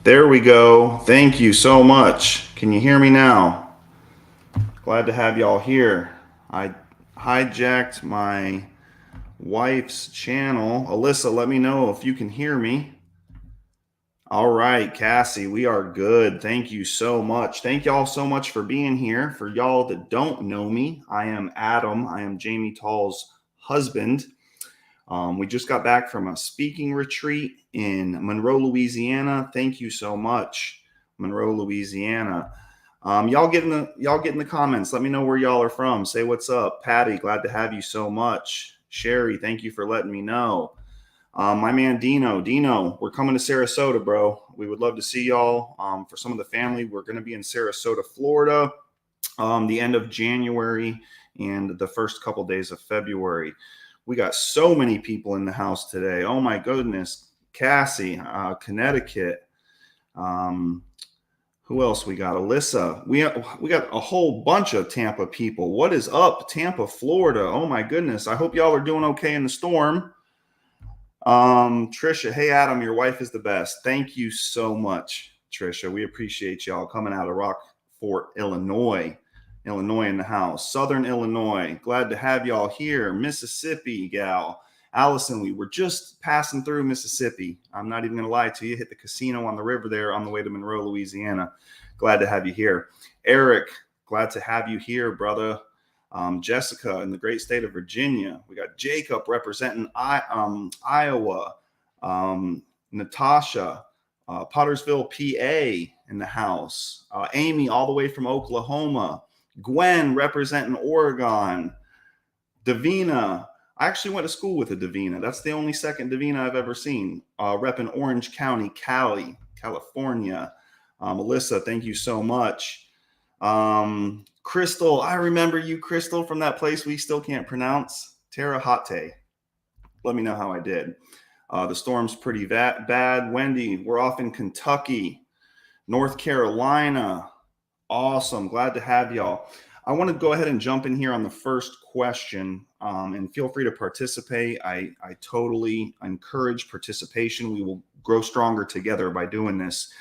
There we go. Thank you so much. Can you hear me now? Glad to have y'all here. I hijacked my wife's channel. Alyssa, let me know if you can hear me. All right, Cassie, we are good. Thank you so much. Thank y'all so much for being here. For y'all that don't know me, I am Adam. I am Jamie Tall's husband. We just got back from a speaking retreat in Monroe, Louisiana. Thank you so much, Monroe, Louisiana. Y'all get in the comments. Let me know where y'all are from. Say what's up. Patty, glad to have you so much. Sherry, thank you for letting me know. My man Dino, we're coming to Sarasota, bro. We would love to see y'all. For some of the family, we're going to be in Sarasota, Florida, the end of January and the first couple days of February. We got so many people in the house today. Oh my goodness. Cassie, Connecticut. Who else we got? Alyssa. We got a whole bunch of Tampa people. What is up, Tampa, Florida? Oh my goodness. I hope y'all are doing okay in the storm. Trisha, hey Adam, your wife is the best. Thank you so much, Trisha. We appreciate y'all coming out of Rockford, Illinois in the house. Southern Illinois, glad to have y'all here. Mississippi gal. Allison, we were just passing through Mississippi. I'm not even gonna lie to you. Hit the casino on the river there on the way to Monroe, Louisiana. Glad to have you here. Eric, glad to have you here, brother. Jessica in the great state of Virginia. We got Jacob representing Iowa. Natasha, Pottersville, PA in the house. Amy all the way from Oklahoma. Gwen representing Oregon. Davina. I actually went to school with a Davina. That's the only second Davina I've ever seen. Repping Orange County, Cali, California. Melissa, thank you so much. Crystal, I remember you, Crystal, from that place we still can't pronounce. Terre Haute. Let me know how I did. The storm's pretty bad. Wendy, we're off in Kentucky, North Carolina. Awesome. Glad to have y'all. I want to go ahead and jump in here on the first question, and feel free to participate. I totally encourage participation. We will grow stronger together by doing this.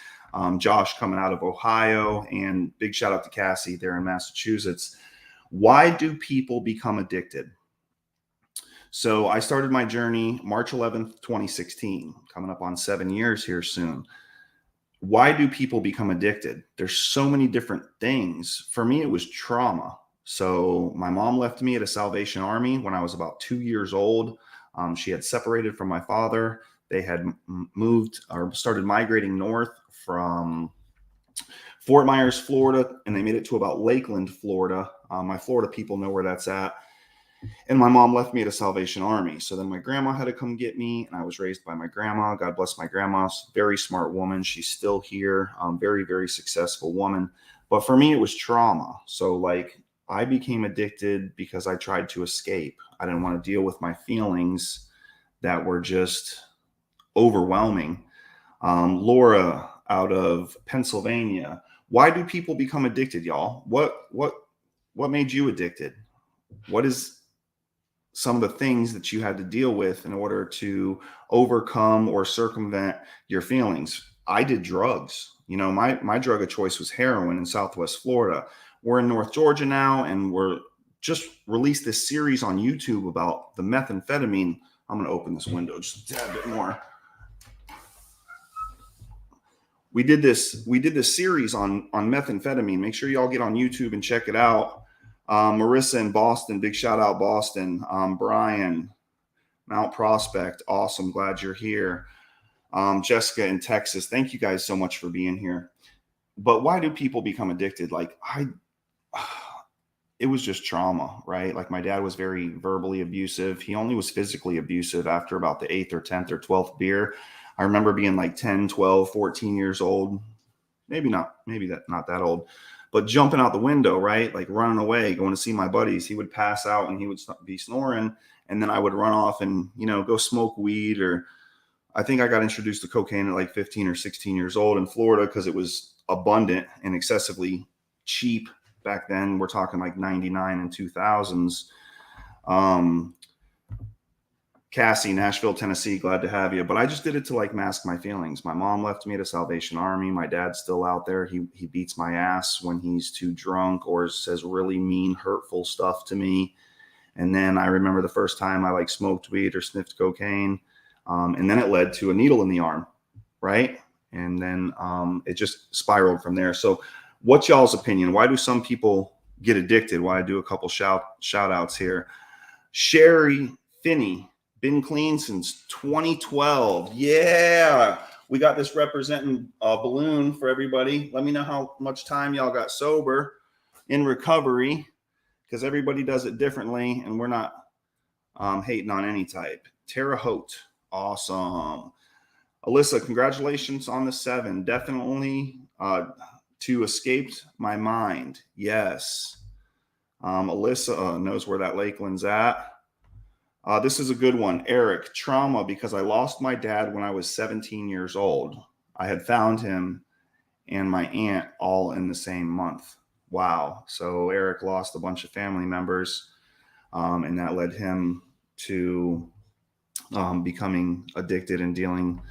Josh coming out of Ohio, and big shout out to Cassie there in Massachusetts. Why do people become addicted? So I started my journey March 11th, 2016, coming up on 7 years here soon. Why do people become addicted? There's so many different things. For me, it was trauma. So my mom left me at a Salvation Army when I was about 2 years old. She had separated from my father. They had moved or started migrating north from Fort Myers, Florida, and they made it to about Lakeland, Florida. My Florida people know where that's at. And my mom left me at a Salvation Army. So then my grandma had to come get me, and I was raised by my grandma. God bless my grandma. Very smart woman. She's still here. Very, very successful woman. But for me, it was trauma. So like I became addicted because I tried to escape. I didn't want to deal with my feelings that were just overwhelming. Laura out of Pennsylvania. Why do people become addicted, y'all? What made you addicted? What is some of the things that you had to deal with in order to overcome or circumvent your feelings? I did drugs. You know, my drug of choice was heroin in Southwest Florida. We're in North Georgia now, and we're just released this series on YouTube about the methamphetamine. I'm going to open this window just a tad bit more. We did this series on methamphetamine. Make sure y'all get on YouTube and check it out. Marissa in Boston, big shout out Boston. Brian, Mount Prospect, awesome, glad you're here. Jessica in Texas, thank you guys so much for being here. But why do people become addicted? Like it was just trauma, right? Like my dad was very verbally abusive. He only was physically abusive after about the 8th or 10th or 12th beer. I remember being like 10, 12, 14 years old. Maybe not that old, but jumping out the window, right? Like running away, going to see my buddies. He would pass out and he would be snoring. And then I would run off and, go smoke weed. Or I think I got introduced to cocaine at like 15 or 16 years old in Florida because it was abundant and excessively cheap back then. We're talking like 99 and 2000s. Cassie, Nashville, Tennessee, glad to have you. But I just did it to like mask my feelings. My mom left me to Salvation Army. My dad's still out there. He beats my ass when he's too drunk or says really mean, hurtful stuff to me. And then I remember the first time I like smoked weed or sniffed cocaine. And then it led to a needle in the arm, right? And then it just spiraled from there. So what's y'all's opinion? Why do some people get addicted? Why I do a couple shout outs here. Sherry Finney, been clean since 2012. Yeah, we got this representing a balloon for everybody. Let me know how much time y'all got sober in recovery, because everybody does it differently, and we're not hating on any type. Tara Hote, awesome. Alyssa, congratulations on the 7. Definitely to escaped my mind. Yes. Alyssa knows where that Lakeland's at. This is a good one. Eric, trauma because I lost my dad when I was 17 years old. I had found him and my aunt all in the same month. Wow. So Eric lost a bunch of family members, and that led him to becoming addicted and dealing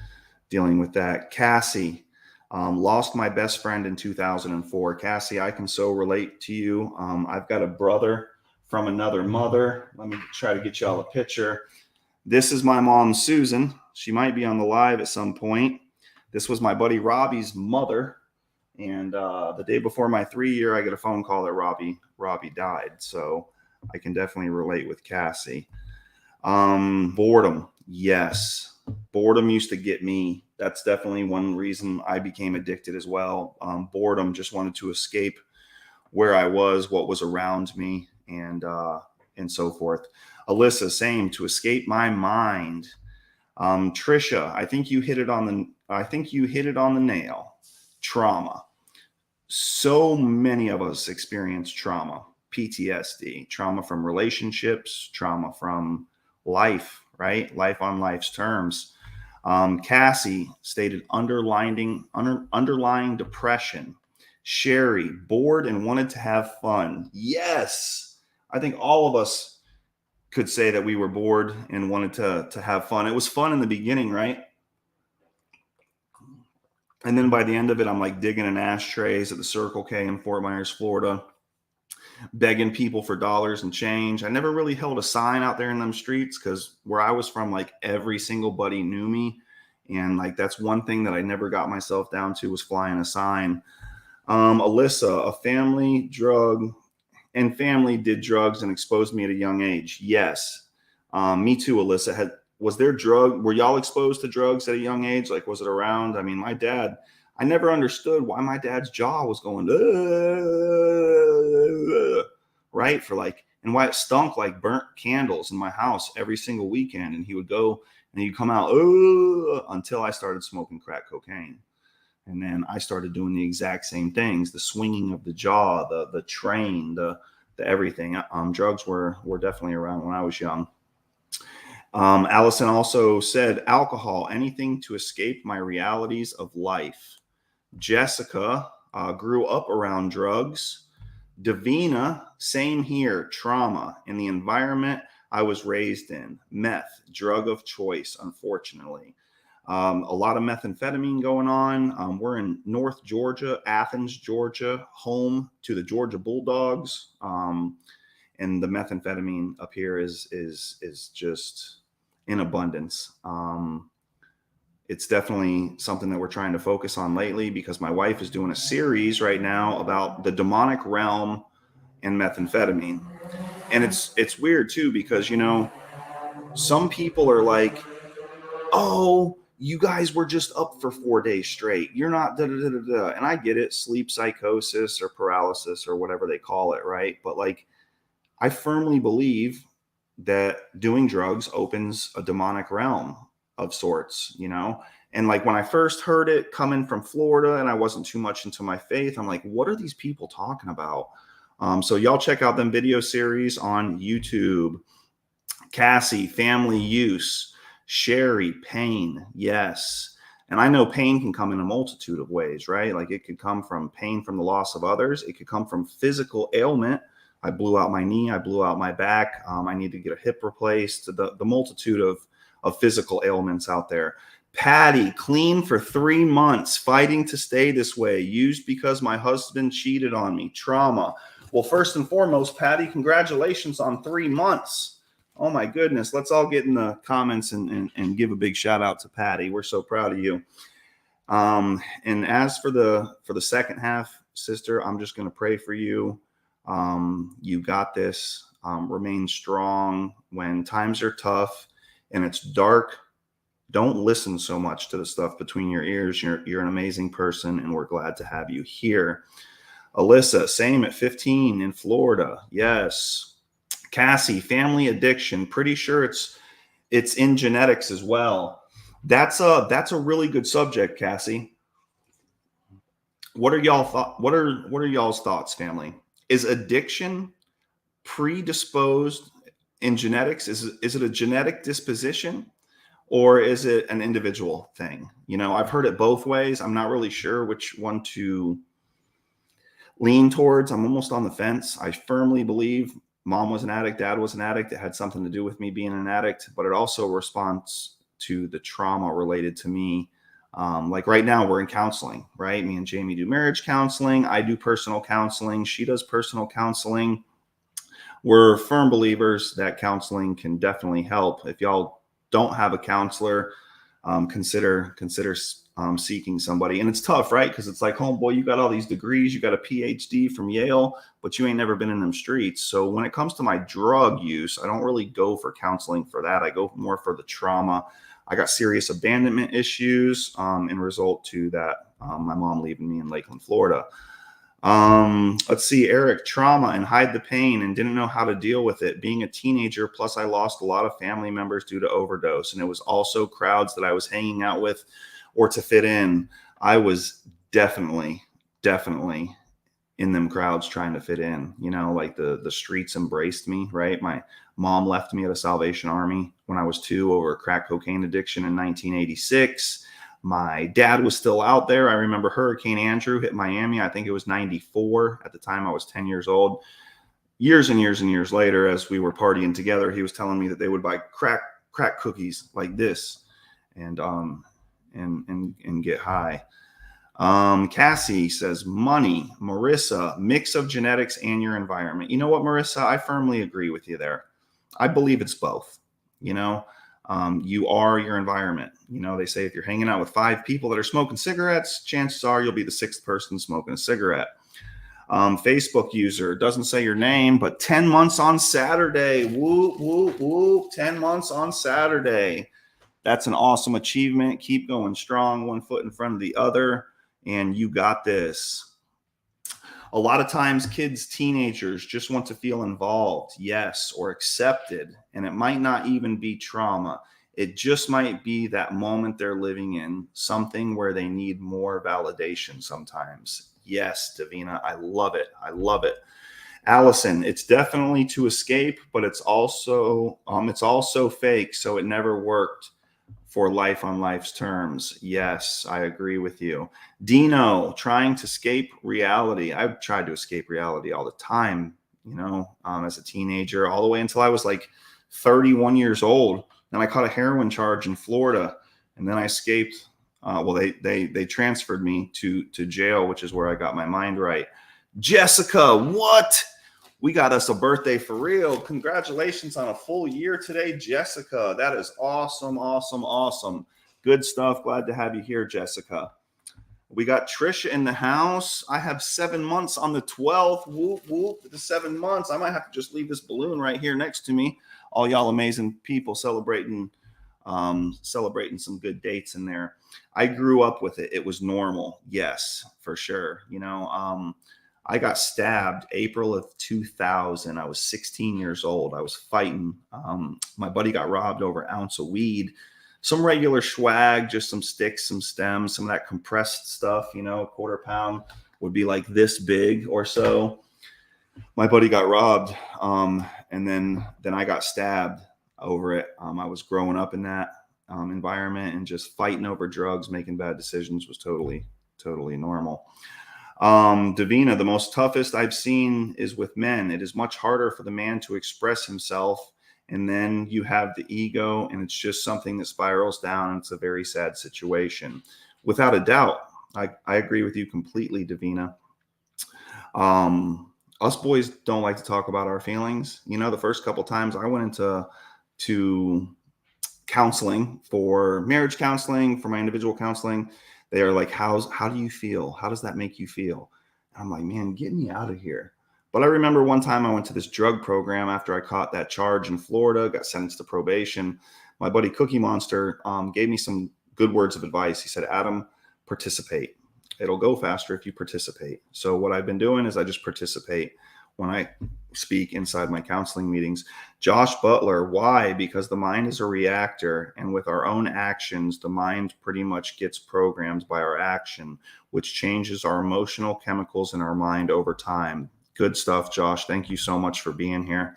with that. Cassie, lost my best friend in 2004. Cassie, I can so relate to you. I've got a brother from another mother. Let me try to get y'all a picture. This is my mom, Susan. She might be on the live at some point. This was my buddy Robbie's mother. And the day before my 3-year, I get a phone call that Robbie died. So I can definitely relate with Cassie. Boredom. Yes. Boredom used to get me. That's definitely one reason I became addicted as well. Boredom, just wanted to escape where I was, what was around me, and so forth. Alyssa, same, to escape my mind. Trisha, I think you hit it on the nail. Trauma. So many of us experience trauma, PTSD, trauma from relationships, trauma from life, right? Life on life's terms. Cassie stated underlying depression. Sherry, bored and wanted to have fun. Yes. I think all of us could say that we were bored and wanted to have fun. It was fun in the beginning, right? And then by the end of it, I'm like digging in ashtrays at the Circle K in Fort Myers, Florida, begging people for dollars and change. I never really held a sign out there in them streets because where I was from, like every single buddy knew me. And like, that's one thing that I never got myself down to, was flying a sign. Alyssa, a family did drugs and exposed me at a young age. Yes. Me too, Alyssa. Were y'all exposed to drugs at a young age? Like, was it around? I mean, my dad, I never understood why my dad's jaw was going, right? And why it stunk like burnt candles in my house every single weekend. And he would go and he'd come out, until I started smoking crack cocaine. And then I started doing the exact same things, the swinging of the jaw, the train, the everything. Drugs were definitely around when I was young. Allison also said, alcohol, anything to escape my realities of life. Jessica grew up around drugs. Davina, same here, trauma in the environment I was raised in. Meth, drug of choice, unfortunately. A lot of methamphetamine going on. We're in North Georgia, Athens, Georgia, home to the Georgia Bulldogs. And the methamphetamine up here is just in abundance. It's definitely something that we're trying to focus on lately because my wife is doing a series right now about the demonic realm and methamphetamine. And it's weird too, because, some people are like, oh, you guys were just up for 4 days straight. You're not da da da da da. And I get it, sleep psychosis or paralysis or whatever they call it, right? But like, I firmly believe that doing drugs opens a demonic realm of sorts, And like when I first heard it coming from Florida and I wasn't too much into my faith, I'm like, what are these people talking about? So y'all check out them video series on YouTube. Cassie, family use. Sherry, pain. Yes. And I know pain can come in a multitude of ways, right? Like it could come from pain from the loss of others. It could come from physical ailment. I blew out my knee. I blew out my back. I need to get a hip replaced. The multitude of physical ailments out there. Patty, clean for 3 months, fighting to stay this way, used because my husband cheated on me, trauma. Well, first and foremost, Patty, congratulations on 3 months. Oh my goodness. Let's all get in the comments and give a big shout out to Patty. We're so proud of you. And as for the second half, sister, I'm just going to pray for you. You got this. Remain strong when times are tough and it's dark. Don't listen so much to the stuff between your ears. You're an amazing person, and we're glad to have you here. Alyssa, same at 15 in Florida. Yes. Cassie, family addiction. Pretty sure it's in genetics as well. That's a really good subject, Cassie. What are y'all's thoughts, family? Is addiction predisposed in genetics? Is it a genetic disposition, or is it an individual thing? I've heard it both ways. I'm not really sure which one to lean towards. I'm almost on the fence. I firmly believe mom was an addict, dad was an addict. It had something to do with me being an addict, but it also responds to the trauma related to me. Like right now we're in counseling, right? Me and Jamie do marriage counseling. I do personal counseling. She does personal counseling. We're firm believers that counseling can definitely help. If y'all don't have a counselor, consider seeking somebody. And it's tough, right? Because it's like, homeboy, you got all these degrees, you got a PhD from Yale, but you ain't never been in them streets. So when it comes to my drug use, I don't really go for counseling for that. I go more for the trauma. I got serious abandonment issues in result to that, my mom leaving me in Lakeland, Florida. Let's see, Eric, trauma and hide the pain and didn't know how to deal with it. Being a teenager, plus I lost a lot of family members due to overdose. And it was also crowds that I was hanging out with or to fit in. I was definitely in them crowds trying to fit in, like the streets embraced me, right? My mom left me at a Salvation Army when I was 2 over crack cocaine addiction in 1986. My dad was still out there. I remember Hurricane Andrew hit Miami. I think it was 94. At the time, I was 10 years old. Years and years and years later, as we were partying together, he was telling me that they would buy crack cookies like this and get high. Cassie says money. Marissa, mix of genetics and your environment. You know what, Marissa? I firmly agree with you there. I believe it's both. You are your environment. They say if you're hanging out with 5 people that are smoking cigarettes, chances are you'll be the 6th person smoking a cigarette. Facebook user, doesn't say your name, but 10 months on Saturday. Whoop, whoop, whoop. 10 months on Saturday. That's an awesome achievement. Keep going strong, one foot in front of the other, and you got this. A lot of times kids, teenagers just want to feel involved, yes, or accepted. And it might not even be trauma. It just might be that moment they're living in, something where they need more validation sometimes. Yes, Davina, I love it. I love it. Allison, it's definitely to escape, but it's also fake, so it never worked for life on life's terms. Yes, I agree with you. Dino, trying to escape reality. I've tried to escape reality all the time, as a teenager, all the way until I was like 31 years old. Then I caught a heroin charge in Florida, and then I escaped. They transferred me to jail, which is where I got my mind right. Jessica, what? We got us a birthday for real. Congratulations on a full year today, Jessica. That is awesome, awesome, awesome. Good stuff. Glad to have you here, Jessica. We got Trisha in the house. I have 7 months on the 12th. Whoop, whoop. The 7 months. I might have to just leave this balloon right here next to me. All y'all amazing people celebrating some good dates in there. I grew up with it. It was normal. Yes, for sure. I got stabbed April of 2000. I was 16 years old. I was fighting. My buddy got robbed over an ounce of weed, some regular swag, just some sticks, some stems, some of that compressed stuff, a quarter pound would be like this big or so. My buddy got robbed. And then I got stabbed over it. I was growing up in that environment, and just fighting over drugs, making bad decisions was totally normal. Davina, the most toughest I've seen is with men. It is much harder for the man to express himself And then you have the ego, and it's just something that spirals down. And it's a very sad situation. Without a doubt, I agree with you completely, Davina. Us boys don't like to talk about our feelings. The first couple times I went into counseling, for marriage counseling, for my individual counseling, they are like, how do you feel? How does that make you feel? And I'm like, man, get me out of here. But I remember one time I went to this drug program after I caught that charge in Florida, got sentenced to probation. My buddy Cookie Monster gave me some good words of advice. He said, Adam, participate. It'll go faster if you participate. So what I've been doing is I just participate when I speak inside my counseling meetings. Josh Butler, why? Because the mind is a reactor, and with our own actions, the mind pretty much gets programmed by our action, which changes our emotional chemicals in our mind over time. Good stuff, Josh. Thank you so much for being here.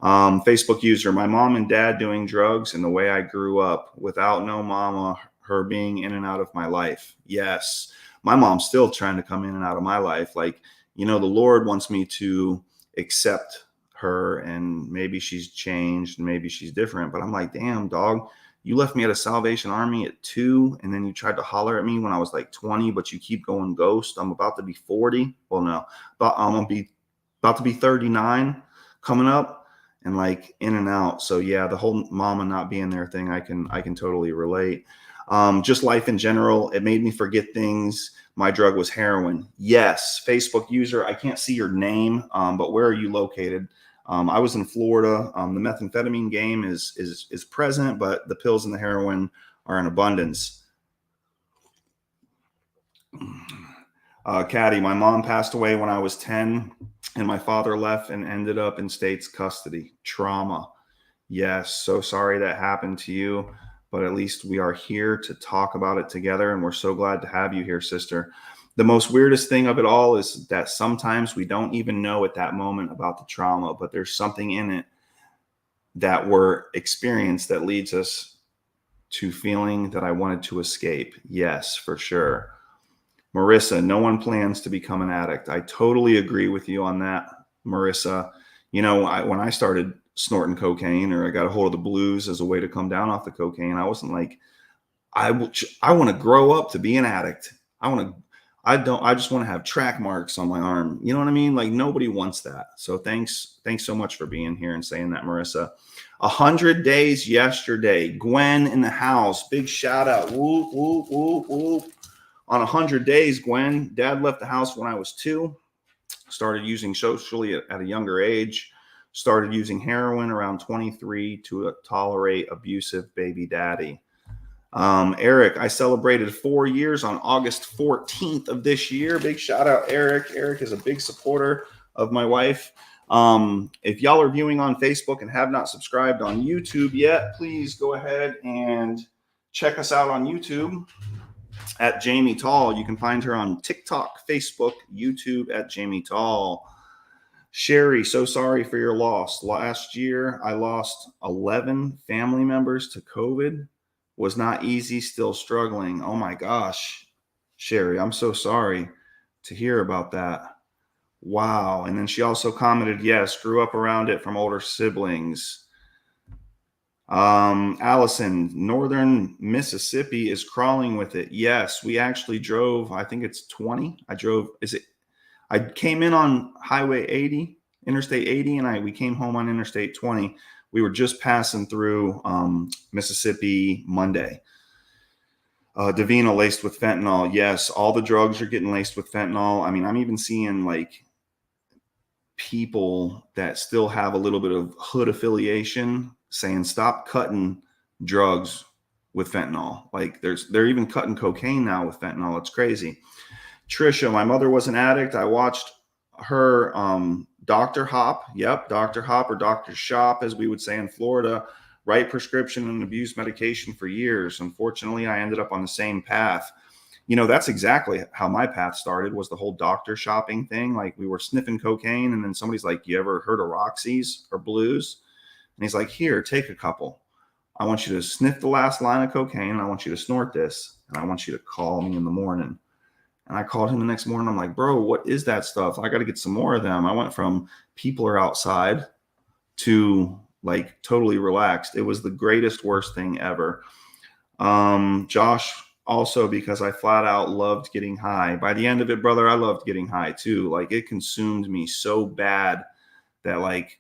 Facebook user, my mom and dad doing drugs, and the way I grew up without no mama, her being in and out of my life. Yes, my mom's still trying to come in and out of my life. Like, the Lord wants me to accept her, and maybe she's changed and maybe she's different. But I'm like, damn, dog, you left me at a Salvation Army at 2, and then you tried to holler at me when I was like 20, but you keep going ghost. I'm about to be 40. Well, no, but I'm about to be 39 coming up, and like in and out. So yeah, the whole mama not being there thing, I can totally relate. Just life in general, it made me forget things. My drug was heroin. Yes, Facebook user, I can't see your name, but where are you located? I was in Florida. The methamphetamine game is present, but the pills and the heroin are in abundance. Caddy, my mom passed away when I was 10, and my father left and ended up in state's custody. Trauma. Yes, so sorry that happened to you, but at least we are here to talk about it together, and we're so glad to have you here, sister. The most weirdest thing of it all is that sometimes we don't even know at that moment about the trauma, but there's something in it that we're experienced that leads us to feeling that I wanted to escape. Yes, for sure. Marissa, no one plans to become an addict. I totally agree with you on that, Marissa. When I started snorting cocaine, or I got a hold of the blues as a way to come down off the cocaine, I wasn't like, I want to grow up to be an addict. I just want to have track marks on my arm. You know what I mean? Like, nobody wants that. So thanks so much for being here and saying that, Marissa. 100 days yesterday. Gwen in the house. Big shout out. Whoop, whoop, whoop, whoop. On 100 days, Gwen, dad left the house when I was 2. Started using socially at a younger age. Started using heroin around 23 to tolerate abusive baby daddy. Eric, I celebrated 4 years on August 14th of this year. Big shout out, Eric. Eric is a big supporter of my wife. If y'all are viewing on Facebook and have not subscribed on YouTube yet, please go ahead and check us out on YouTube at Jamie Tall. You can find her on TikTok, Facebook, YouTube at Jamie Tall. Sherry, so sorry for your loss. Last year, I lost 11 family members to COVID. Was not easy, still struggling. Oh my gosh, Sherry, I'm so sorry to hear about that. Wow. And then she also commented, yes, grew up around it from older siblings. Allison, Northern Mississippi is crawling with it. Yes, we actually drove, I think it's 20. I came in on Highway 80, Interstate 80, and we came home on Interstate 20. We were just passing through Mississippi Monday. Davina, laced with fentanyl. Yes, all the drugs are getting laced with fentanyl. I mean, I'm even seeing like people that still have a little bit of hood affiliation saying stop cutting drugs with fentanyl. Like they're even cutting cocaine now with fentanyl. It's crazy. Trisha, my mother was an addict. I watched her Dr. Hop, Dr. Hop, or Dr. Shop, as we would say in Florida, write prescription and abuse medication for years. Unfortunately, I ended up on the same path. That's exactly how my path started, was the whole doctor shopping thing. Like, we were sniffing cocaine, and then somebody's like, you ever heard of Roxy's or Blues? And he's like, here, take a couple. I want you to sniff the last line of cocaine, and I want you to snort this, and I want you to call me in the morning. And I called him the next morning. I'm like, bro, what is that stuff? I got to get some more of them. I went from people are outside to like totally relaxed. It was the greatest, worst thing ever. Josh, also because I flat out loved getting high. By the end of it, brother, I loved getting high too. Like it consumed me so bad that like,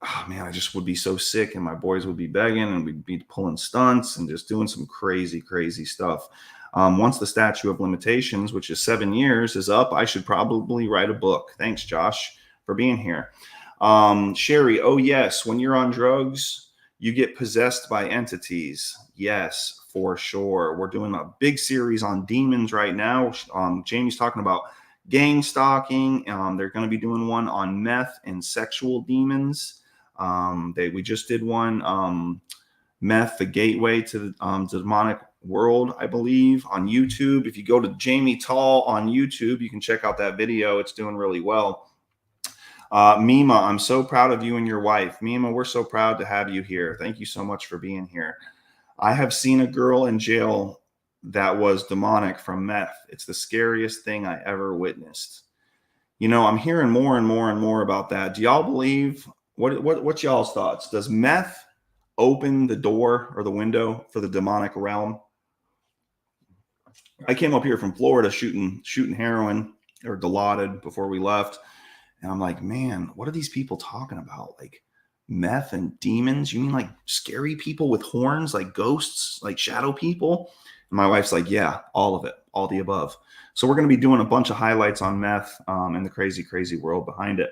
oh man, I just would be so sick and my boys would be begging and we'd be pulling stunts and just doing some crazy, crazy stuff. Once the statute of limitations, which is 7 years, is up, I should probably write a book. Thanks, Josh, for being here. Sherry, oh yes, when you're on drugs, you get possessed by entities. Yes, for sure. We're doing a big series on demons right now. Jamie's talking about gang stalking. They're going to be doing one on meth and sexual demons. We just did one, meth, the gateway to the demonic world, I believe, on YouTube. If you go to Jamie Tall on YouTube, you can check out that video. It's doing really well. Mima, I'm so proud of you and your wife. Mima, we're so proud to have you here. Thank you so much for being here. I have seen a girl in jail that was demonic from meth. It's the scariest thing I ever witnessed. You know, I'm hearing more and more and more about that. Do y'all believe, what's y'all's thoughts? Does meth open the door or the window for the demonic realm? I came up here from Florida shooting heroin, or Dilaudid, before we left. And I'm like, man, what are these people talking about? Like meth and demons? You mean like scary people with horns, like ghosts, like shadow people? And my wife's like, yeah, all of it, all the above. So we're going to be doing a bunch of highlights on meth and the crazy, crazy world behind it.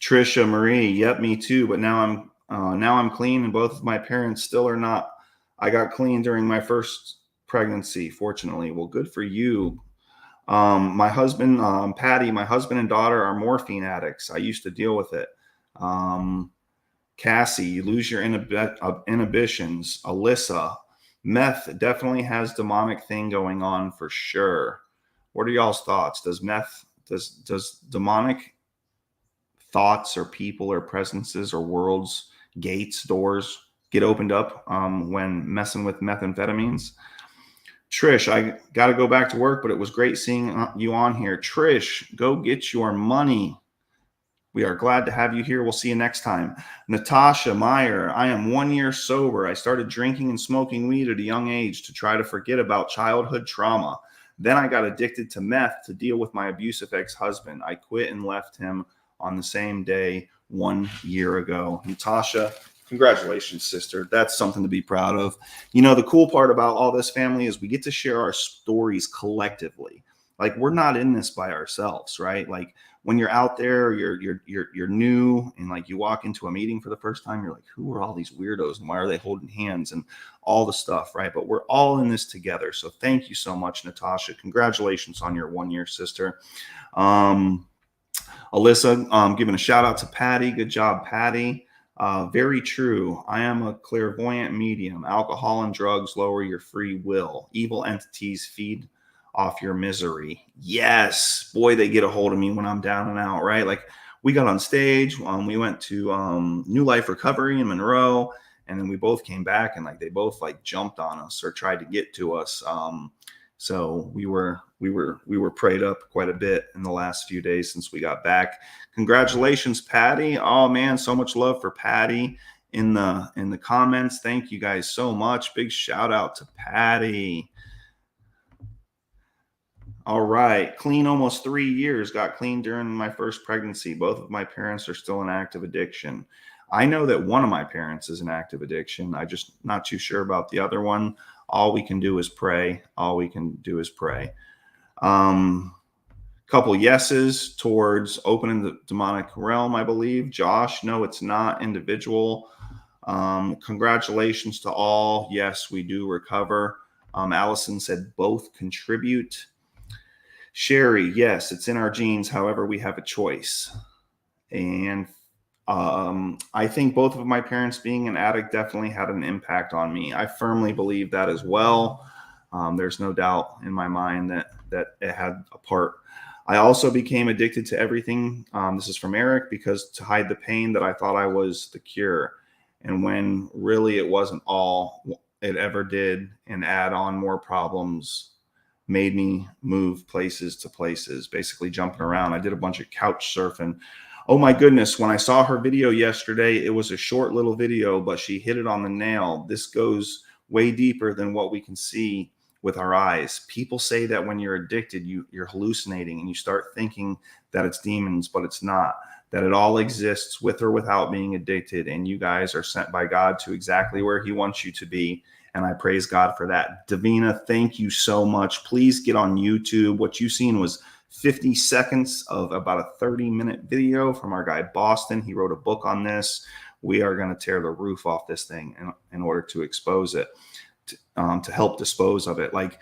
Trisha Marie, yep, me too. But now I'm clean, and both of my parents still are not. I got clean during my first pregnancy, fortunately. Well, good for you. My husband, Patty, my husband and daughter are morphine addicts. I used to deal with it. Cassie, you lose your inhibitions. Alyssa, meth definitely has demonic thing going on for sure. What are y'all's thoughts? Does meth, does demonic thoughts or people or presences or worlds, gates, doors get opened up when messing with methamphetamines? Trish, I got to go back to work, but it was great seeing you on here. Trish, go get your money. We are glad to have you here. We'll see you next time. Natasha Meyer, I am 1 year sober. I started drinking and smoking weed at a young age to try to forget about childhood trauma. Then I got addicted to meth to deal with my abusive ex-husband. I quit and left him on the same day 1 year ago. Natasha, congratulations, sister. That's something to be proud of. You know, the cool part about all this, family, is we get to share our stories collectively. Like, we're not in this by ourselves, right? Like, when you're out there, you're new, and like you walk into a meeting for the first time, you're like, who are all these weirdos and why are they holding hands and all the stuff, right? But we're all in this together. So thank you so much, Natasha. Congratulations on your 1 year, sister. Alyssa, giving a shout out to Patty. Good job, Patty. Very true. I am a clairvoyant medium. Alcohol and drugs lower your free will. Evil entities feed off your misery. Yes, boy, they get a hold of me when I'm down and out, right? Like, we got on stage, we went to New Life Recovery in Monroe, and then we both came back, and like they both like jumped on us or tried to get to us. So we were prayed up quite a bit in the last few days since we got back. Congratulations, Patty. Oh man, so much love for Patty in the comments. Thank you guys so much. Big shout out to Patty. All right. Clean almost 3 years. Got clean during my first pregnancy. Both of my parents are still in active addiction. I know that one of my parents is in active addiction. I just not too sure about the other one. All we can do is pray. All we can do is pray. Couple yeses towards opening the demonic realm, I believe. Josh, no, it's not individual. Congratulations to all. Yes, we do recover. Allison said both contribute. Sherry, yes, it's in our genes. However, we have a choice. And I think both of my parents being an addict definitely had an impact on me. I firmly believe that as well. There's no doubt in my mind that it had a part. I also became addicted to everything. This is from Eric, because to hide the pain that I thought I was the cure. And when really it wasn't all it ever did, and add on more problems, made me move places to places, basically jumping around. I did a bunch of couch surfing. Oh my goodness, when I saw her video yesterday, it was a short little video, but she hit it on the nail. This goes way deeper than what we can see with our eyes. People say that when you're addicted, you're hallucinating and you start thinking that it's demons, but it's not. That it all exists with or without being addicted, and you guys are sent by God to exactly where He wants you to be. And I praise God for that. Davina, thank you so much. Please get on YouTube. What you've seen was 50 seconds of about a 30-minute video from our guy Boston. He wrote a book on this. We are going to tear the roof off this thing in order to expose it, to help dispose of it. Like,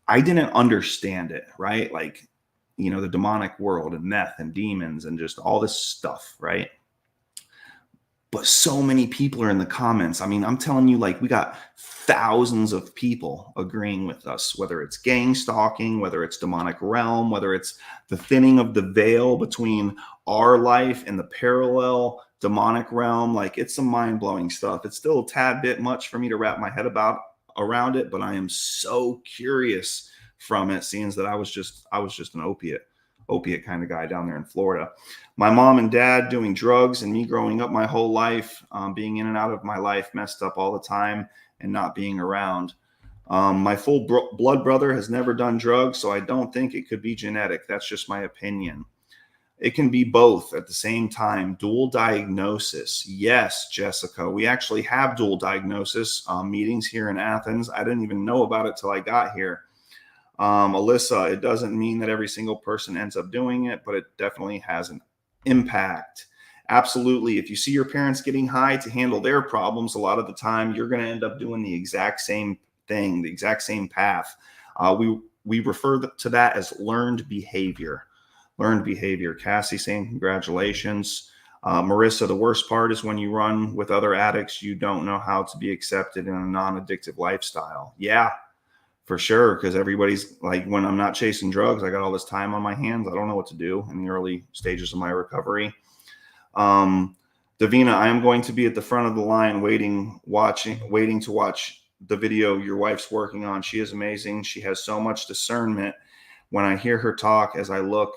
I didn't understand it, right? Like, you know, the demonic world and meth and demons and just all this stuff, right? But so many people are in the comments. I mean, I'm telling you, like, we got thousands of people agreeing with us, whether it's gang stalking, whether it's demonic realm, whether it's the thinning of the veil between our life and the parallel demonic realm. Like, it's some mind-blowing stuff. It's still a tad bit much for me to wrap my head around it, but I am so curious from it, seeing that I was just an opiate kind of guy down there in Florida. My mom and dad doing drugs, and me growing up my whole life, being in and out of my life, messed up all the time and not being around. My full blood brother has never done drugs, so I don't think it could be genetic. That's just my opinion. It can be both at the same time. Dual diagnosis. Yes, Jessica, we actually have dual diagnosis meetings here in Athens. I didn't even know about it till I got here. Alyssa, it doesn't mean that every single person ends up doing it, but it definitely has an impact. Absolutely. If you see your parents getting high to handle their problems, a lot of the time you're going to end up doing the exact same thing, the exact same path. We refer to that as learned behavior. Learned behavior. Cassie saying congratulations. Marissa, the worst part is when you run with other addicts, you don't know how to be accepted in a non-addictive lifestyle. Yeah, for sure, because everybody's like, when I'm not chasing drugs, I got all this time on my hands. I don't know what to do in the early stages of my recovery. Davina, I am going to be at the front of the line waiting to watch the video your wife's working on. She is amazing. She has so much discernment. When I hear her talk, as I look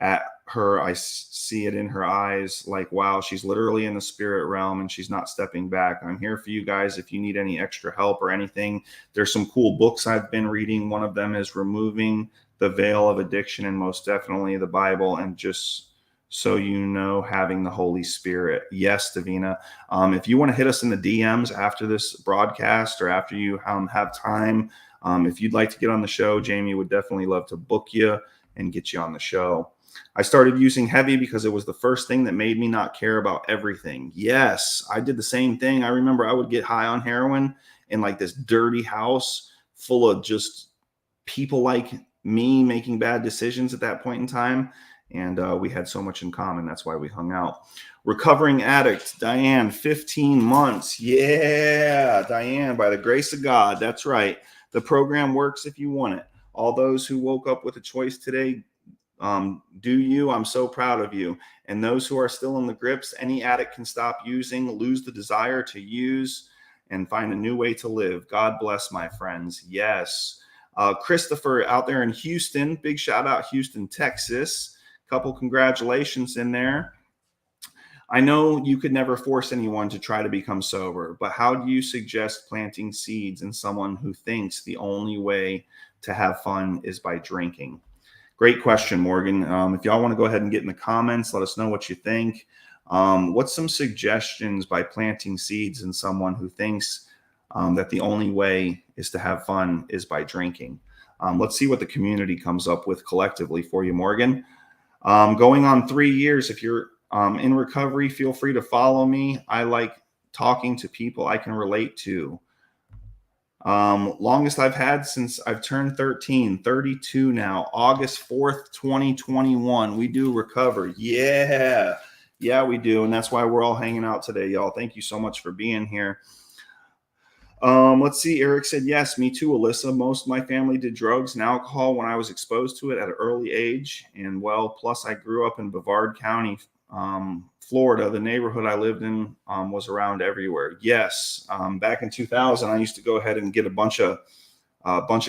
at her, I see it in her eyes. Like, wow, she's literally in the spirit realm and she's not stepping back. I'm here for you guys if you need any extra help or anything. There's some cool books I've been reading. One of them is Removing the Veil of Addiction, and most definitely the Bible, and just so you know, having the Holy Spirit. Yes, Davina. If you want to hit us in the DMs after this broadcast, or after you have time, if you'd like to get on the show, Jamie would definitely love to book you and get you on the show. I started using heavy because it was the first thing that made me not care about everything. Yes, I did the same thing. I remember I would get high on heroin in like this dirty house full of just people like me making bad decisions at that point in time. And we had so much in common. That's why we hung out. Recovering addict, Diane, 15 months. Yeah, Diane, by the grace of God. That's right. The program works if you want it. All those who woke up with a choice today, do you? I'm so proud of you. And those who are still in the grips, any addict can stop using, lose the desire to use, and find a new way to live. God bless, my friends. Yes. Christopher out there in Houston, big shout out, Houston, Texas. Couple congratulations in there. I know you could never force anyone to try to become sober, but how do you suggest planting seeds in someone who thinks the only way to have fun is by drinking? Great question, Morgan. If y'all want to go ahead and get in the comments, let us know what you think. What's some suggestions by planting seeds in someone who thinks that the only way is to have fun is by drinking? Let's see what the community comes up with collectively for you, Morgan. Going on 3 years. If you're in recovery, feel free to follow me. I like talking to people I can relate to. Longest I've had since I've turned 13, 32 now, August 4th, 2021. We do recover. Yeah, we do. And that's why we're all hanging out today, y'all. Thank you so much for being here. Let's see. Eric said, yes, me too, Alyssa. Most of my family did drugs and alcohol when I was exposed to it at an early age. And well, plus I grew up in Brevard County, Florida. The neighborhood I lived in was around everywhere. Yes. Back in 2000, I used to go ahead and get a bunch of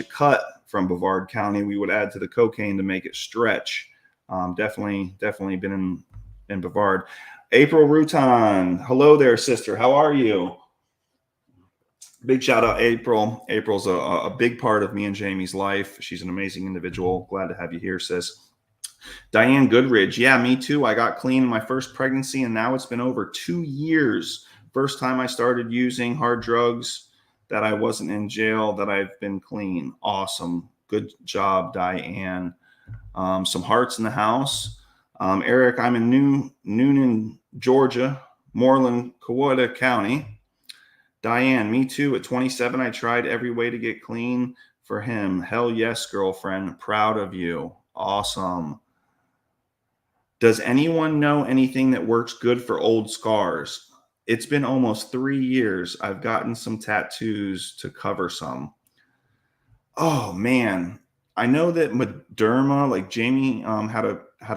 cut from Brevard County. We would add to the cocaine to make it stretch. Definitely been in Brevard. April Rutan, hello there, sister. How are you? Big shout out, April. April's a big part of me and Jamie's life. She's an amazing individual. Glad to have you here, sis. Diane Goodridge, yeah, me too. I got clean in my first pregnancy, and now it's been over 2 years. First time I started using hard drugs that I wasn't in jail, that I've been clean. Awesome. Good job, Diane. Some hearts in the house. Eric, I'm in Noonan, Georgia, Moreland, Coweta County. Diane, me too. At 27, I tried every way to get clean for him. Hell yes, girlfriend. Proud of you. Awesome. Does anyone know anything that works good for old scars? It's been almost 3 years. I've gotten some tattoos to cover some. Oh man, I know that Mederma, like Jamie, had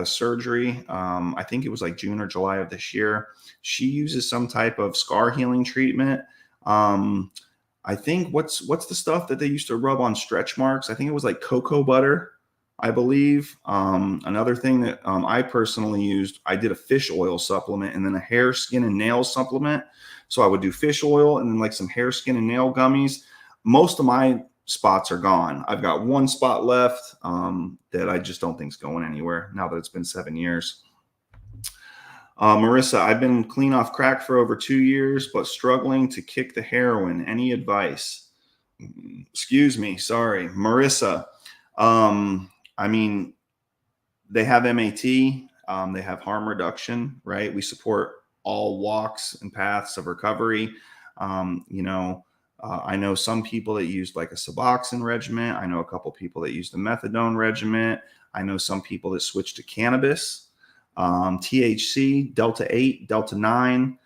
a surgery. I think it was like June or July of this year. She uses some type of scar healing treatment. I think what's the stuff that they used to rub on stretch marks? I think it was like cocoa butter, I believe. Another thing that I personally used, I did a fish oil supplement and then a hair, skin, and nail supplement. So I would do fish oil and then like some hair, skin, and nail gummies. Most of my spots are gone. I've got one spot left that I just don't think is going anywhere now that it's been 7 years. Marissa, I've been clean off crack for over 2 years, but struggling to kick the heroin. Any advice? Excuse me. Sorry. Marissa. I mean, they have MAT. They have harm reduction, right? We support all walks and paths of recovery. I know some people that used like a Suboxone regimen. I know a couple people that used the methadone regimen. I know some people that switched to cannabis, THC, Delta 8, Delta 9.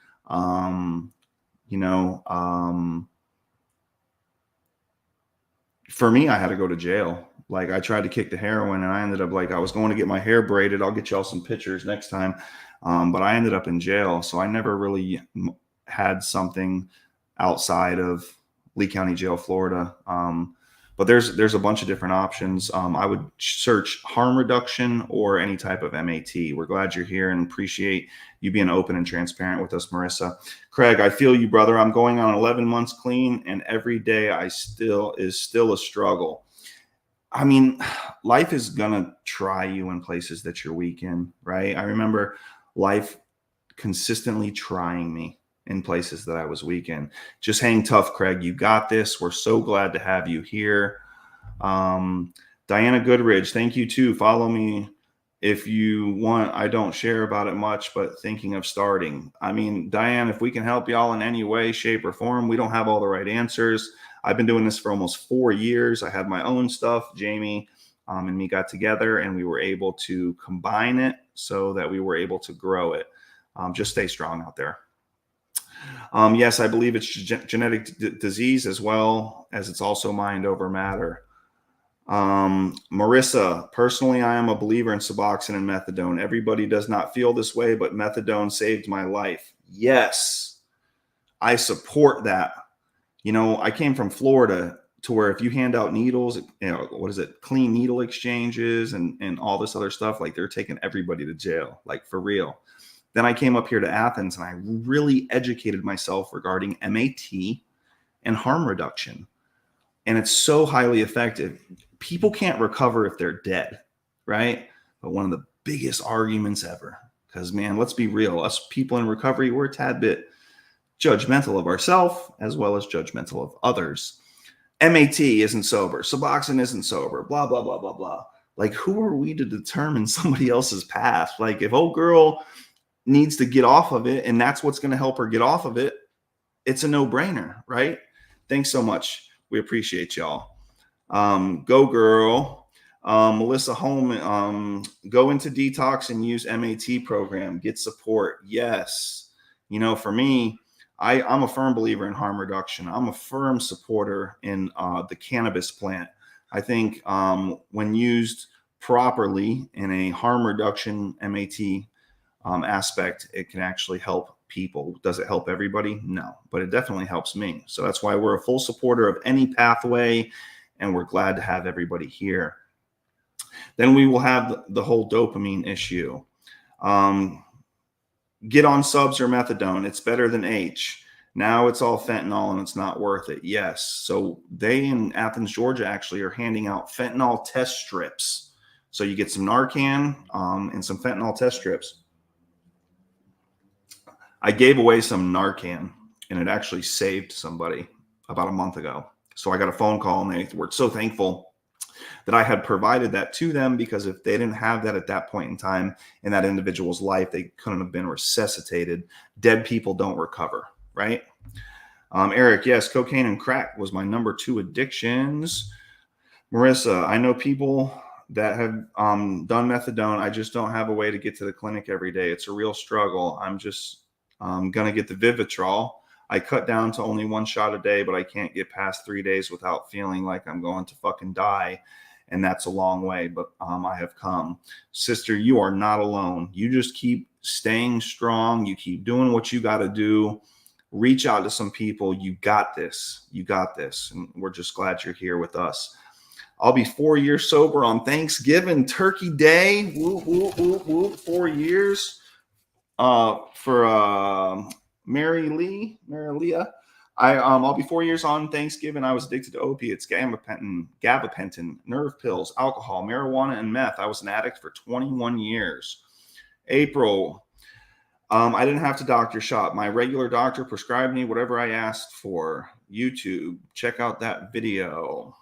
For me, I had to go to jail. Like I tried to kick the heroin and I ended up like I was going to get my hair braided. I'll get y'all some pictures next time. But I ended up in jail. So I never really had something outside of Lee County Jail, Florida. But there's a bunch of different options. I would search harm reduction or any type of MAT. We're glad you're here and appreciate you being open and transparent with us, Marissa. Craig, I feel you, brother. I'm going on 11 months clean, and every day is still a struggle. I mean, life is gonna try you in places that you're weak in, right? I remember life consistently trying me in places that I was weak in. Just hang tough, Craig. You got this. We're so glad to have you here. Diana Goodridge, thank you too. Follow me if you want. I don't share about it much, but thinking of starting. I mean, Diane, if we can help y'all in any way, shape, or form, we don't have all the right answers. I've been doing this for almost 4 years. I had my own stuff. Jamie and me got together and we were able to combine it so that we were able to grow it. Just stay strong out there. Yes, I believe it's genetic disease as well as it's also mind over matter. Marissa, personally, I am a believer in Suboxone and methadone. Everybody does not feel this way, but methadone saved my life. Yes, I support that. I came from Florida to where if you hand out needles, clean needle exchanges and all this other stuff, like they're taking everybody to jail, like for real. Then I came up here to Athens and I really educated myself regarding MAT and harm reduction. And it's so highly effective. People can't recover if they're dead, right? But one of the biggest arguments ever, because man, let's be real. Us people in recovery, we're a tad bit judgmental of ourselves as well as judgmental of others. MAT isn't sober. Suboxone isn't sober. Blah, blah, blah, blah, blah. Like, who are we to determine somebody else's path? Like, if old girl needs to get off of it and that's what's going to help her get off of it, it's a no-brainer, right? Thanks so much. We appreciate y'all. Go girl. Melissa Holman, go into detox and use MAT program. Get support. Yes. For me, I'm a firm believer in harm reduction. I'm a firm supporter in the cannabis plant. I think when used properly in a harm reduction MAT aspect, it can actually help people. Does it help everybody? No, but it definitely helps me. So that's why we're a full supporter of any pathway, and we're glad to have everybody here. Then we will have the whole dopamine issue. get on subs or methadone. It's better than H. Now it's all fentanyl and it's not worth it. Yes. So they in Athens, Georgia actually are handing out fentanyl test strips. So you get some Narcan and some fentanyl test strips. I gave away some Narcan and it actually saved somebody about a month ago. So I got a phone call and they were so thankful that I had provided that to them, because if they didn't have that at that point in time in that individual's life, they couldn't have been resuscitated. Dead people don't recover, right? Eric, yes, cocaine and crack was my number 2 addictions. Marissa, I know people that have done methadone. I just don't have a way to get to the clinic every day. It's a real struggle. I'm just going to get the Vivitrol. I cut down to only 1 shot a day, but I can't get past 3 days without feeling like I'm going to fucking die. And that's a long way, but I have come. Sister, you are not alone. You just keep staying strong. You keep doing what you got to do. Reach out to some people. You got this. You got this. And we're just glad you're here with us. I'll be 4 years sober on Thanksgiving, Turkey Day. Whoop, whoop, whoop, whoop. 4 years for Mary Leah. I'll be 4 years on Thanksgiving. I was addicted to opiates, gabapentin, nerve pills, alcohol, marijuana, and meth. I was an addict for 21 years. April, I didn't have to doctor shop. My regular doctor prescribed me whatever I asked for. YouTube, check out that video.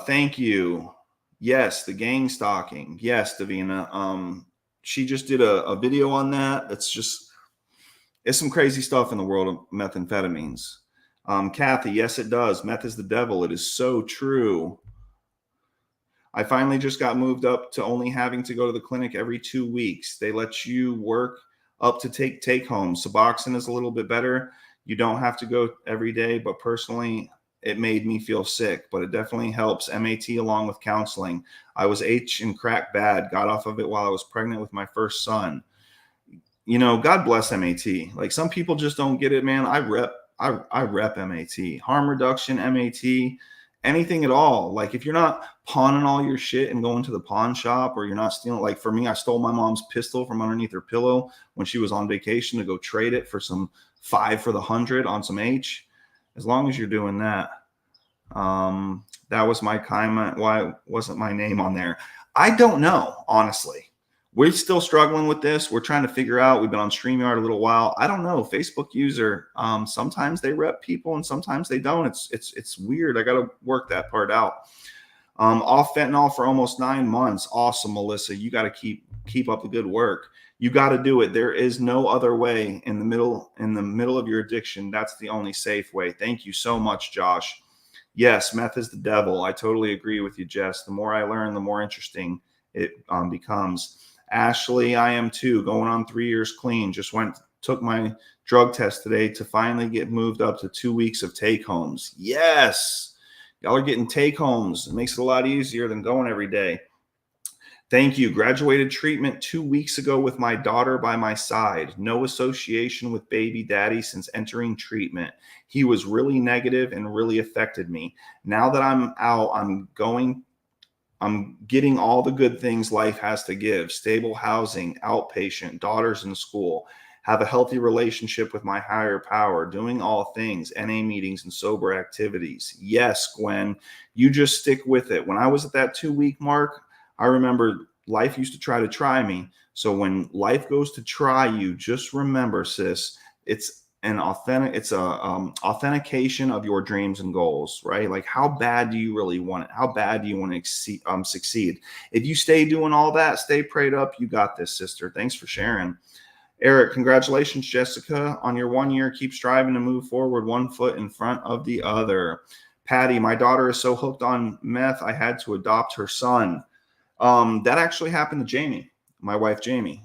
Thank you. Yes, the gang stalking. Yes, Davina. She just did a video on that. It's some crazy stuff in the world of methamphetamines. Kathy, yes, it does. Meth is the devil. It is so true. I finally just got moved up to only having to go to the clinic every 2 weeks. They let you work up to take home. Suboxone is a little bit better. You don't have to go every day, but personally, it made me feel sick, but it definitely helps. MAT along with counseling. I was H and crack bad. Got off of it while I was pregnant with my first son. You know, God bless MAT. Like, some people just don't get it, man. I rep MAT, harm reduction, MAT, anything at all. Like, if you're not pawning all your shit and going to the pawn shop, or you're not stealing, like for me, I stole my mom's pistol from underneath her pillow when she was on vacation to go trade it for some 5 for the 100 on some H. As long as you're doing that. That was my comment. Why wasn't my name on there? I don't know, honestly. We're still struggling with this. We're trying to figure out. We've been on StreamYard a little while. I don't know. Facebook user. Sometimes they rep people and sometimes they don't. It's weird. I got to work that part out. Off fentanyl for almost 9 months. Awesome, Melissa. You got to keep up the good work. You got to do it. There is no other way in the middle of your addiction. That's the only safe way. Thank you so much, Josh. Yes, meth is the devil. I totally agree with you, Jess. The more I learn, the more interesting it becomes. Ashley, I am too. Going on 3 years clean. Just took my drug test today to finally get moved up to 2 weeks of take homes. Yes, y'all are getting take homes. It makes it a lot easier than going every day. Thank you. Graduated treatment 2 weeks ago with my daughter by my side. No association with baby daddy since entering treatment. He was really negative and really affected me. Now that I'm out, I'm getting all the good things life has to give. Stable housing, outpatient, daughters in school, have a healthy relationship with my higher power, doing all things, NA meetings and sober activities. Yes, Gwen, you just stick with it. When I was at that 2 week mark, I remember life used to try me. So when life goes to try you, just remember, sis, it's authentication of your dreams and goals, right? Like, how bad do you really want it? How bad do you want to succeed? If you stay doing all that, stay prayed up, you got this, sister. Thanks for sharing. Eric, congratulations, Jessica, on your 1 year. Keep striving to move forward 1 foot in front of the other. Patty, my daughter is so hooked on meth, I had to adopt her son. That actually happened to Jamie, my wife, Jamie.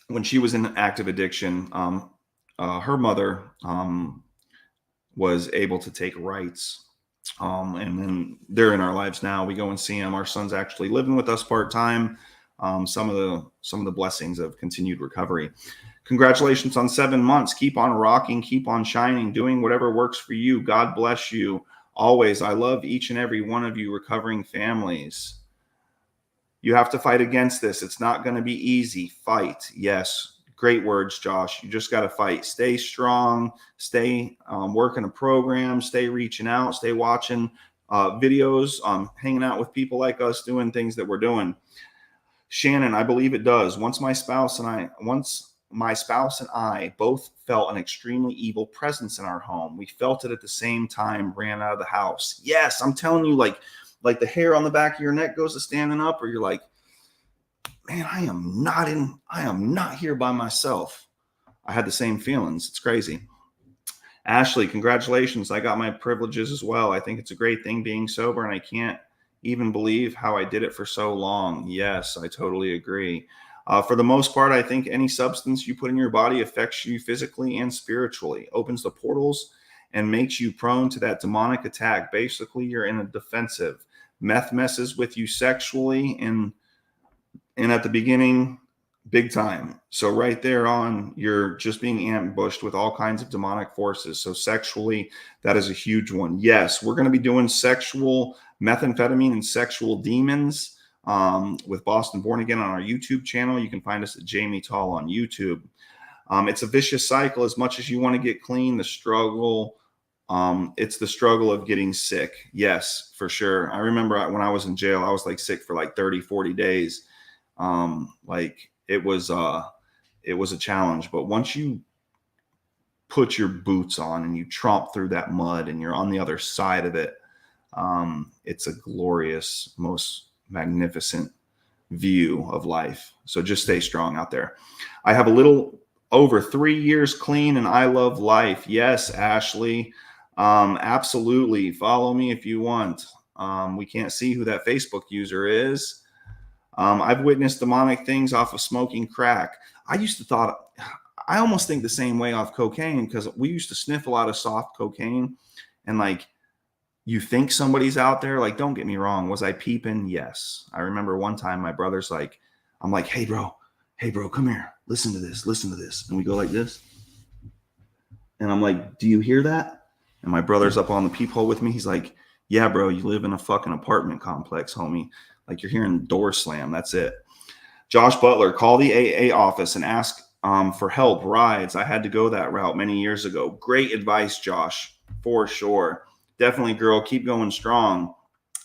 When she was in active addiction, her mother was able to take rights. And then they're in our lives now. We go and see them. Our son's actually living with us part-time. Some of the blessings of continued recovery. Congratulations on 7 months. Keep on rocking, keep on shining, doing whatever works for you. God bless you always. I love each and every one of you recovering families. You have to fight against this. It's not going to be easy. Fight. Yes. Great words, Josh. You just got to fight. Stay strong. Stay working a program. Stay reaching out. Stay watching videos. Hanging out with people like us, doing things that we're doing. Shannon, I believe it does. Once my spouse and I both felt an extremely evil presence in our home. We felt it at the same time, ran out of the house. Yes, I'm telling you, like the hair on the back of your neck goes to standing up, or you're like, man, I am not here by myself. I had the same feelings. It's crazy. Ashley, congratulations. I got my privileges as well. I think it's a great thing being sober, and I can't even believe how I did it for so long. Yes, I totally agree. For the most part, I think any substance you put in your body affects you physically and spiritually, opens the portals and makes you prone to that demonic attack. Basically, you're in a defensive. Meth messes with you sexually and at the beginning, big time. So right there on, you're just being ambushed with all kinds of demonic forces. So sexually, that is a huge one. Yes, we're going to be doing sexual methamphetamine and sexual demons with Boston Born Again on our YouTube channel. You can find us at Jamie Tall on YouTube. It's a vicious cycle. As much as you want to get clean, the struggle, it's the struggle of getting sick. Yes, for sure. I remember when I was in jail, I was like sick for like 30, 40 days. Like it was a challenge, but once you put your boots on and you tromp through that mud and you're on the other side of it, it's a glorious, most magnificent view of life. So just stay strong out there. I have a little over 3 years clean and I love life. Yes, Ashley. Absolutely. Follow me if you want. We can't see who that Facebook user is. I've witnessed demonic things off of smoking crack. I almost think the same way off cocaine, because we used to sniff a lot of soft cocaine, and like, you think somebody's out there. Like, don't get me wrong. Was I peeping? Yes. I remember one time my brother's like, I'm like, hey bro, come here. Listen to this. And we go like this. And I'm like, do you hear that? And my brother's up on the peephole with me. He's like, yeah, bro, you live in a fucking apartment complex, homie. Like, you're hearing the door slam. That's it. Josh Butler, call the AA office and ask for help, rides. I had to go that route many years ago. Great advice, Josh, for sure. Definitely, girl, keep going strong.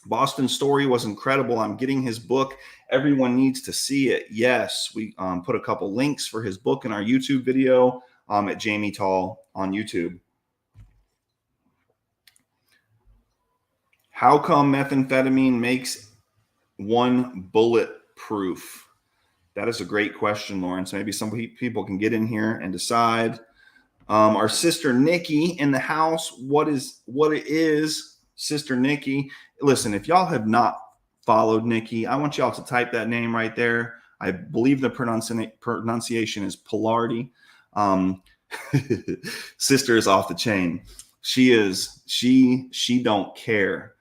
Boston's story was incredible. I'm getting his book. Everyone needs to see it. Yes, we put a couple links for his book in our YouTube video at Jamie Tall on YouTube. How come methamphetamine makes one bulletproof? That is a great question, Lawrence. Maybe some people can get in here and decide. Our sister Nikki in the house. What it is, Sister Nikki? Listen, if y'all have not followed Nikki, I want y'all to type that name right there. I believe the pronunciation is Pilardi. Sister is off the chain. She don't care.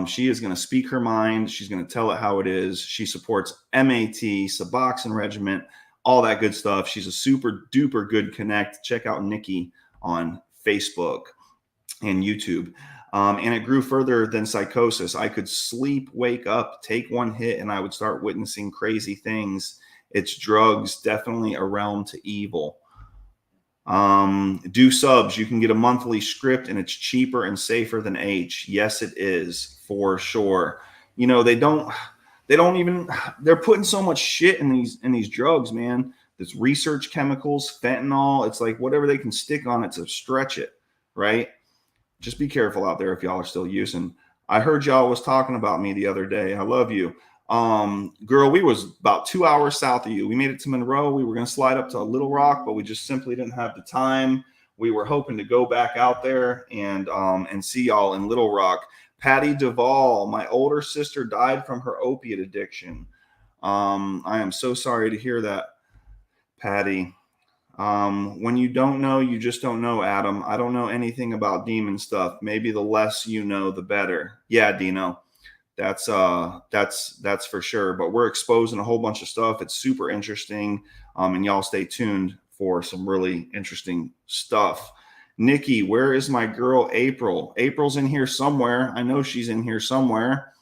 She is going to speak her mind. She's going to tell it how it is. She supports MAT, Suboxone Regiment, all that good stuff. She's a super duper good connect. Check out Nikki on Facebook and YouTube. And it grew further than psychosis. I could sleep, wake up, take one hit, and I would start witnessing crazy things. It's drugs, definitely a realm to evil. Do subs. You can get a monthly script and it's cheaper and safer than H. Yes, it is, for sure. You know, they're putting so much shit in these drugs, man. This research chemicals, fentanyl. It's like whatever they can stick on it to stretch it, right? Just be careful out there if y'all are still using. I heard y'all was talking about me the other day. I love you. Girl, we was about 2 hours south of you. We made it to Monroe. We were going to slide up to Little Rock, but we just simply didn't have the time. We were hoping to go back out there and see y'all in Little Rock. Patty Duvall, my older sister, died from her opiate addiction. I am so sorry to hear that, Patty. When you don't know, you just don't know, Adam. I don't know anything about demon stuff. Maybe the less you know, the better. Yeah, Dino. That's for sure. But we're exposing a whole bunch of stuff. It's super interesting. And y'all stay tuned for some really interesting stuff. Nikki, where is my girl April? April's in here somewhere. I know she's in here somewhere.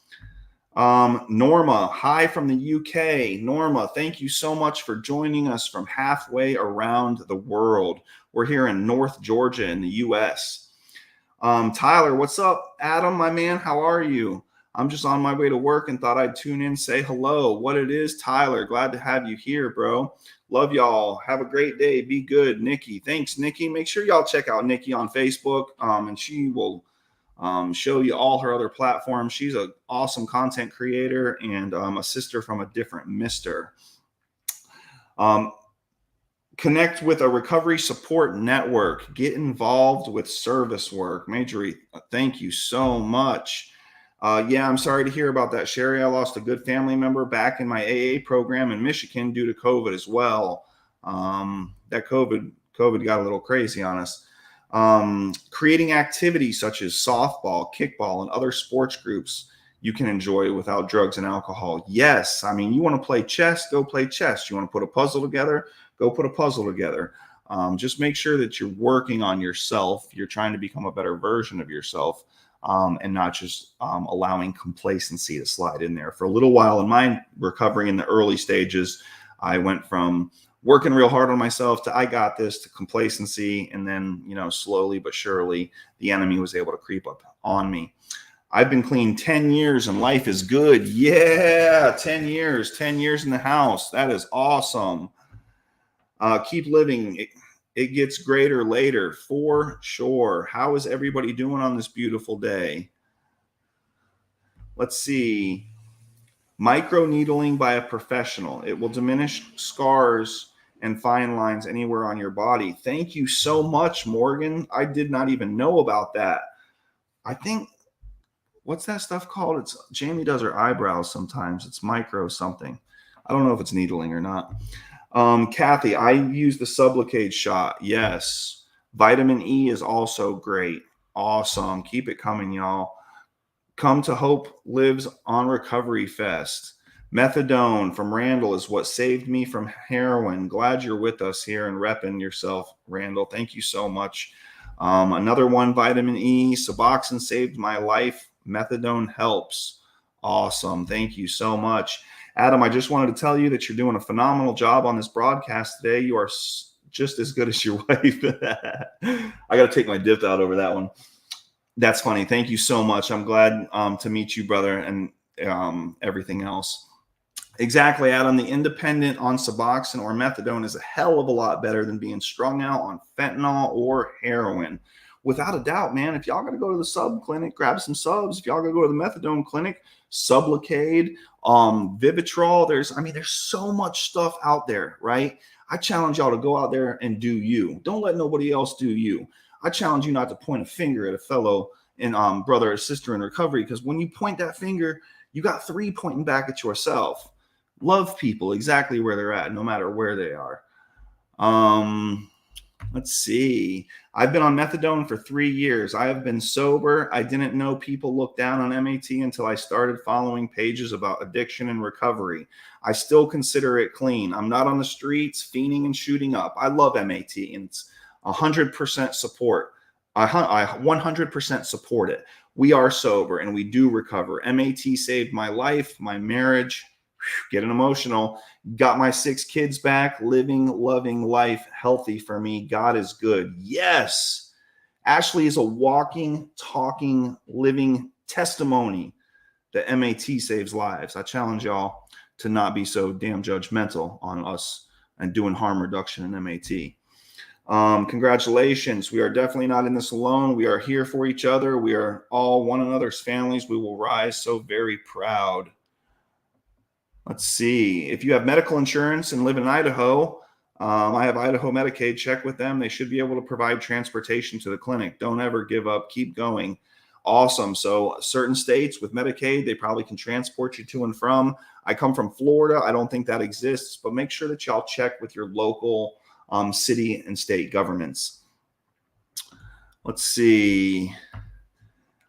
Norma, hi from the UK. Norma, thank you so much for joining us from halfway around the world. We're here in North Georgia in the US. Tyler, what's up? Adam, my man, how are you? I'm just on my way to work and thought I'd tune in, say hello. What it is, Tyler. Glad to have you here, bro. Love y'all. Have a great day. Be good. Nikki, thanks, Nikki. Make sure y'all check out Nikki on Facebook, and she will show you all her other platforms. She's an awesome content creator and a sister from a different mister. Connect with a recovery support network. Get involved with service work. Majorie, thank you so much. Yeah, I'm sorry to hear about that, Sherry. I lost a good family member back in my AA program in Michigan due to COVID as well. That COVID got a little crazy on us. Creating activities such as softball, kickball, and other sports groups you can enjoy without drugs and alcohol. Yes, I mean, you want to play chess, go play chess. You want to put a puzzle together, go put a puzzle together. Just make sure that you're working on yourself. You're trying to become a better version of yourself. And not just allowing complacency to slide in there. For a little while in my recovery in the early stages, I went from working real hard on myself to I got this to complacency. And then, slowly but surely, the enemy was able to creep up on me. I've been clean 10 years and life is good. Yeah, 10 years in the house. That is awesome. Keep living. It gets greater later, for sure. How is everybody doing on this beautiful day? Let's see. Micro needling by a professional. It will diminish scars and fine lines anywhere on your body. Thank you so much, Morgan. I did not even know about that. I think, what's that stuff called? It's Jamie does her eyebrows sometimes. It's micro something. I don't know if it's needling or not. Kathy, I use the Sublocade shot. Yes. Vitamin E is also great. Awesome. Keep it coming, y'all. Come to Hope Lives on Recovery Fest. Methadone from Randall is what saved me from heroin. Glad you're with us here and repping yourself, Randall. Thank you so much. Another one, vitamin E. Suboxone saved my life. Methadone helps. Awesome. Thank you so much. Adam, I just wanted to tell you that you're doing a phenomenal job on this broadcast today. You are just as good as your wife. I got to take my dip out over that one. That's funny. Thank you so much. I'm glad to meet you, brother, and everything else. Exactly, Adam. The independent on Suboxone or methadone is a hell of a lot better than being strung out on fentanyl or heroin. Without a doubt, man. If y'all got to go to the sub clinic, grab some subs. If y'all got to go to the methadone clinic, Sublocade, Vivitrol. There's so much stuff out there, right? I challenge y'all to go out there and do you. Don't let nobody else do you. I challenge you not to point a finger at a fellow and brother or sister in recovery, because when you point that finger, you got 3 pointing back at yourself. Love people exactly where they're at, no matter where they are. Let's see. I've been on methadone for 3 years. I have been sober. I didn't know people look down on MAT until I started following pages about addiction and recovery. I still consider it clean. I'm not on the streets fiending and shooting up. I love MAT, and it's 100% support. I 100% support it. We are sober and we do recover. MAT saved my life, my marriage. Getting emotional. Got my 6 kids back, living, loving life, healthy for me. God is good. Yes. Ashley is a walking, talking, living testimony that MAT saves lives. I challenge y'all to not be so damn judgmental on us and doing harm reduction in MAT. Congratulations. We are definitely not in this alone. We are here for each other. We are all one another's families. We will rise so very proud. Let's see. If you have medical insurance and live in Idaho, I have Idaho Medicaid. Check with them. They should be able to provide transportation to the clinic. Don't ever give up. Keep going. Awesome. So certain states with Medicaid, they probably can transport you to and from. I come from Florida. I don't think that exists, but make sure that y'all check with your local city and state governments. Let's see.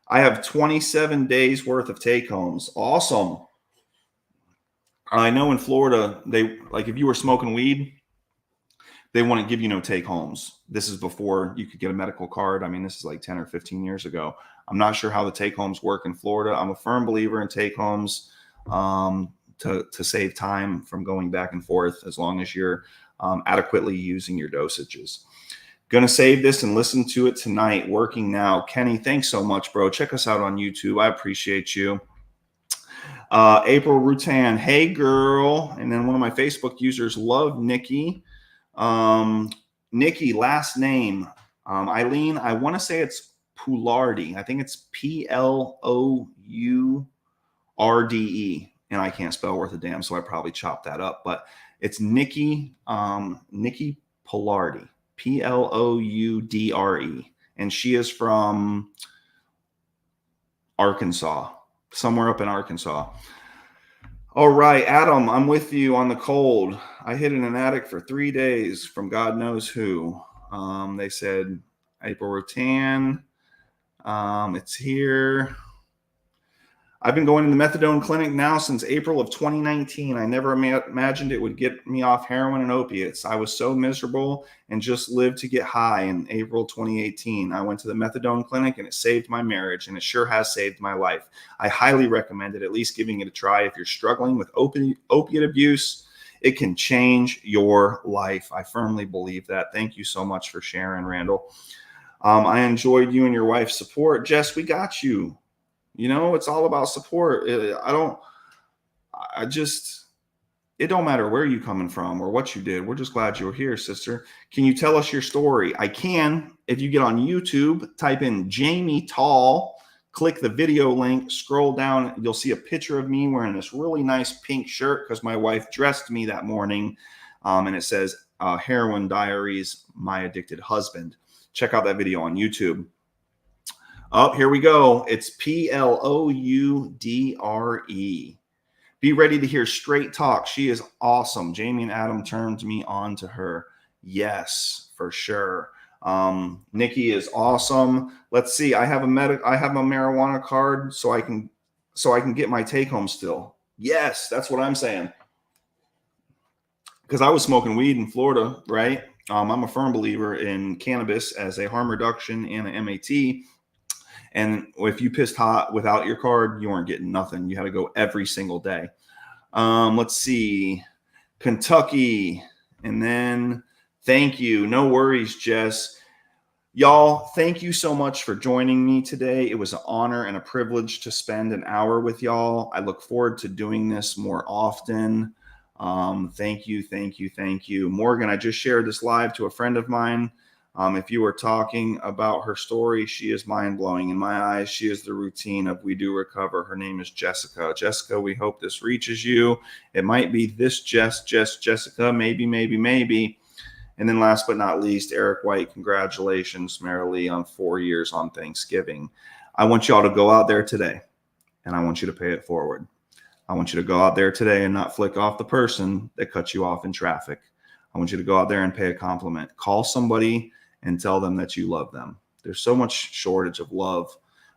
I have 27 days worth of take homes. Awesome. I know in Florida, if you were smoking weed, they wouldn't give you no take homes. This is before you could get a medical card. I mean, this is like 10 or 15 years ago. I'm not sure how the take homes work in Florida. I'm a firm believer in take homes to save time from going back and forth, as long as you're adequately using your dosages. Gonna save this and listen to it tonight. Working now. Kenny, thanks so much, bro. Check us out on YouTube. I appreciate you. April Rutan, hey girl. And then one of my Facebook users, Love Nikki. Nikki, last name. Eileen, I want to say it's Poularde. I think it's Plourde. And I can't spell worth a damn, so I probably chopped that up. But it's Nikki, Nikki Poularde. Ploudre. And she is from Arkansas, somewhere up in Arkansas. All right, Adam, I'm with you on the cold. I hid in an attic for 3 days from God knows who. They said April Rutan. It's here. I've been going to the methadone clinic now since April of 2019. I never imagined it would get me off heroin and opiates. I was so miserable and just lived to get high. In April 2018, I went to the methadone clinic and it saved my marriage, and it sure has saved my life. I highly recommend it, at least giving it a try. If you're struggling with opiate abuse, it can change your life. I firmly believe that. Thank you so much for sharing, Randall. I enjoyed you and your wife's support. Jess, we got you. You know, it's all about support. It don't matter where you coming from or what you did. We're just glad you were here, sister. Can you tell us your story? I can. If you get on YouTube, type in Jamie Tall, click the video link, scroll down. You'll see a picture of me wearing this really nice pink shirt because my wife dressed me that morning. And it says Heroin Diaries, My Addicted Husband. Check out that video on YouTube. Oh, here we go. It's Ploudre. Be ready to hear straight talk. She is awesome. Jamie and Adam turned me on to her. Yes, for sure. Nikki is awesome. Let's see. I have a marijuana card so I can get my take home still. Yes, that's what I'm saying. Because I was smoking weed in Florida, right? I'm a firm believer in cannabis as a harm reduction and an MAT. And if you pissed hot without your card, you weren't getting nothing. You had to go every single day. Let's see. Kentucky. And then thank you. No worries, Jess. Y'all, thank you so much for joining me today. It was an honor and a privilege to spend an hour with y'all. I look forward to doing this more often. Thank you, thank you, thank you. Morgan, I just shared this live to a friend of mine. If you were talking about her story, she is mind-blowing. In my eyes, she is the routine of We Do Recover. Her name is Jessica. Jessica, we hope this reaches you. It might be this Jessica, maybe. And then last but not least, Eric White, congratulations, Marilee, on 4 years on Thanksgiving. I want y'all to go out there today, and I want you to pay it forward. I want you to go out there today and not flick off the person that cut you off in traffic. I want you to go out there and pay a compliment. Call somebody and tell them that you love them. There's so much shortage of love.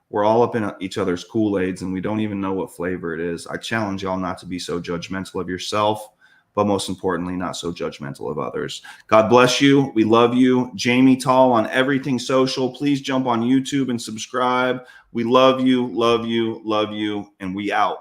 We're all up in each other's Kool-Aids and we don't even know what flavor it is. I challenge y'all not to be so judgmental of yourself, but most importantly, not so judgmental of others. God bless you. We love you. Jamie Tall on everything social. Please jump on YouTube and subscribe. We love you, and we out.